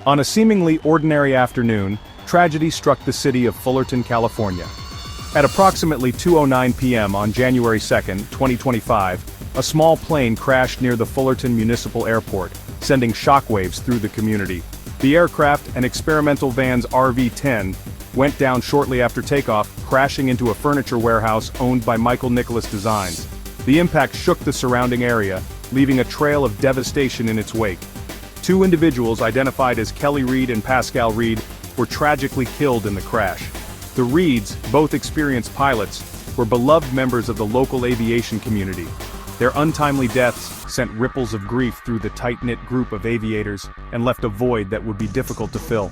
On a seemingly ordinary afternoon, tragedy struck the city of Fullerton, California. At approximately 2:09 p.m. on January 2, 2025, a small plane crashed near the Fullerton Municipal Airport, sending shockwaves through the community. The aircraft, an experimental van's RV-10, went down shortly after takeoff, crashing into a furniture warehouse owned by Michael Nicholas Designs. The impact shook the surrounding area, leaving a trail of devastation in its wake. Two individuals identified as Kelly Reed and Pascal Reed were tragically killed in the crash. The Reeds, both experienced pilots, were beloved members of the local aviation community. Their untimely deaths sent ripples of grief through the tight-knit group of aviators and left a void that would be difficult to fill.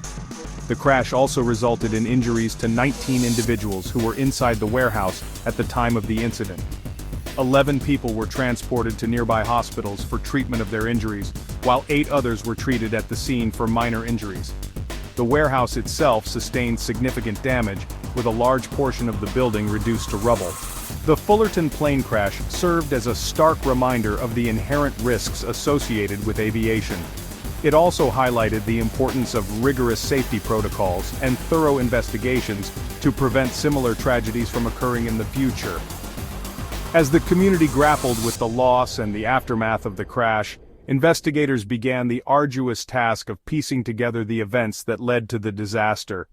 The crash also resulted in injuries to 19 individuals who were inside the warehouse at the time of the incident. 11 people were transported to nearby hospitals for treatment of their injuries, while 8 others were treated at the scene for minor injuries. The warehouse itself sustained significant damage, with a large portion of the building reduced to rubble. The Fullerton plane crash served as a stark reminder of the inherent risks associated with aviation. It also highlighted the importance of rigorous safety protocols and thorough investigations to prevent similar tragedies from occurring in the future. As the community grappled with the loss and the aftermath of the crash, investigators began the arduous task of piecing together the events that led to the disaster.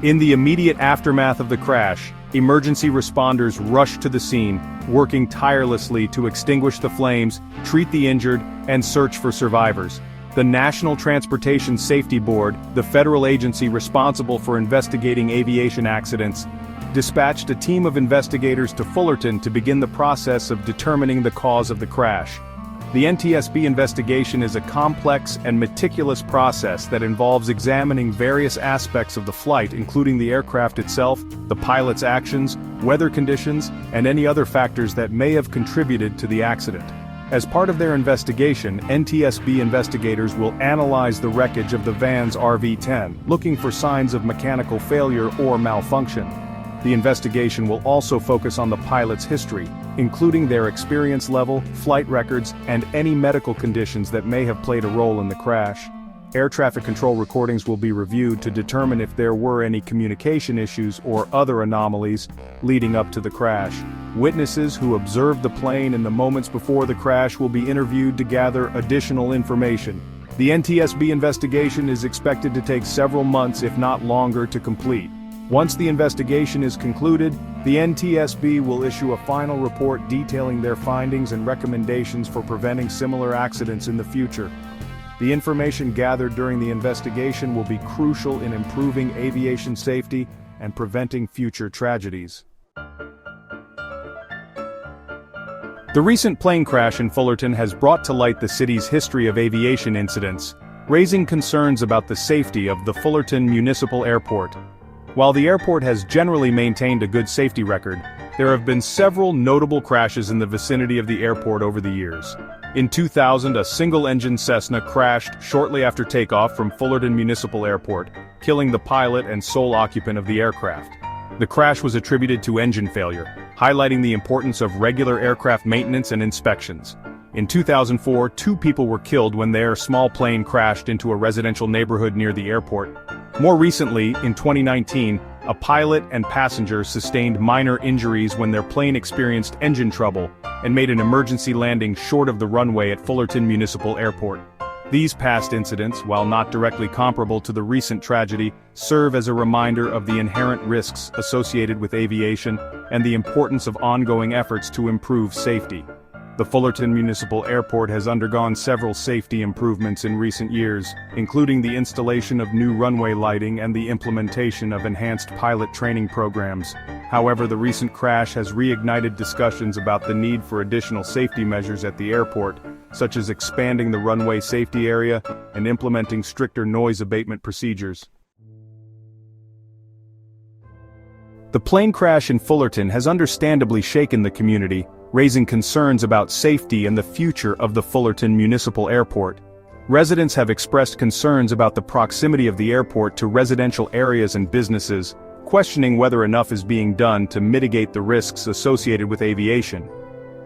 In the immediate aftermath of the crash, emergency responders rushed to the scene, working tirelessly to extinguish the flames, treat the injured, and search for survivors. The National Transportation Safety Board, the federal agency responsible for investigating aviation accidents, dispatched a team of investigators to Fullerton to begin the process of determining the cause of the crash. The NTSB investigation is a complex and meticulous process that involves examining various aspects of the flight, including the aircraft itself, the pilot's actions, weather conditions, and any other factors that may have contributed to the accident. As part of their investigation, NTSB investigators will analyze the wreckage of the van's RV-10, looking for signs of mechanical failure or malfunction. The investigation will also focus on the pilot's history, including their experience level, flight records, and any medical conditions that may have played a role in the crash. Air traffic control recordings will be reviewed to determine if there were any communication issues or other anomalies leading up to the crash. Witnesses who observed the plane in the moments before the crash will be interviewed to gather additional information. The NTSB investigation is expected to take several months, if not longer, to complete. Once the investigation is concluded, the NTSB will issue a final report detailing their findings and recommendations for preventing similar accidents in the future. The information gathered during the investigation will be crucial in improving aviation safety and preventing future tragedies. The recent plane crash in Fullerton has brought to light the city's history of aviation incidents, raising concerns about the safety of the Fullerton Municipal Airport. While the airport has generally maintained a good safety record, there have been several notable crashes in the vicinity of the airport over the years. In 2000, a single-engine Cessna crashed shortly after takeoff from Fullerton Municipal Airport, killing the pilot and sole occupant of the aircraft. The crash was attributed to engine failure, highlighting the importance of regular aircraft maintenance and inspections. In 2004, 2 people were killed when their small plane crashed into a residential neighborhood near the airport. More recently, in 2019, a pilot and passenger sustained minor injuries when their plane experienced engine trouble and made an emergency landing short of the runway at Fullerton Municipal Airport. These past incidents, while not directly comparable to the recent tragedy, serve as a reminder of the inherent risks associated with aviation and the importance of ongoing efforts to improve safety. The Fullerton Municipal Airport has undergone several safety improvements in recent years, including the installation of new runway lighting and the implementation of enhanced pilot training programs. However, the recent crash has reignited discussions about the need for additional safety measures at the airport, such as expanding the runway safety area and implementing stricter noise abatement procedures. The plane crash in Fullerton has understandably shaken the community, raising concerns about safety and the future of the Fullerton Municipal Airport. Residents have expressed concerns about the proximity of the airport to residential areas and businesses, questioning whether enough is being done to mitigate the risks associated with aviation.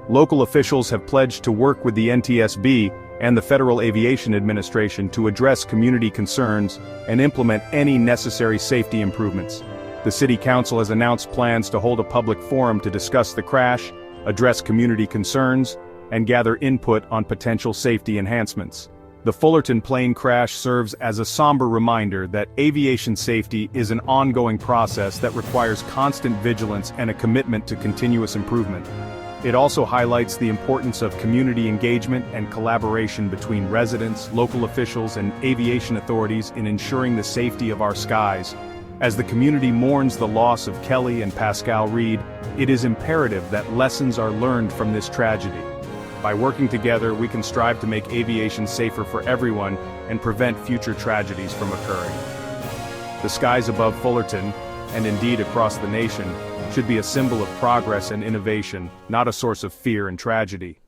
Local officials have pledged to work with the NTSB and the Federal Aviation Administration to address community concerns and implement any necessary safety improvements. The City Council has announced plans to hold a public forum to discuss the crash, address community concerns, and gather input on potential safety enhancements. The Fullerton plane crash serves as a somber reminder that aviation safety is an ongoing process that requires constant vigilance and a commitment to continuous improvement. It also highlights the importance of community engagement and collaboration between residents, local officials, and aviation authorities in ensuring the safety of our skies. As the community mourns the loss of Kelly and Pascal Reed, it is imperative that lessons are learned from this tragedy. By working together, we can strive to make aviation safer for everyone and prevent future tragedies from occurring. The skies above Fullerton, and indeed across the nation, should be a symbol of progress and innovation, not a source of fear and tragedy.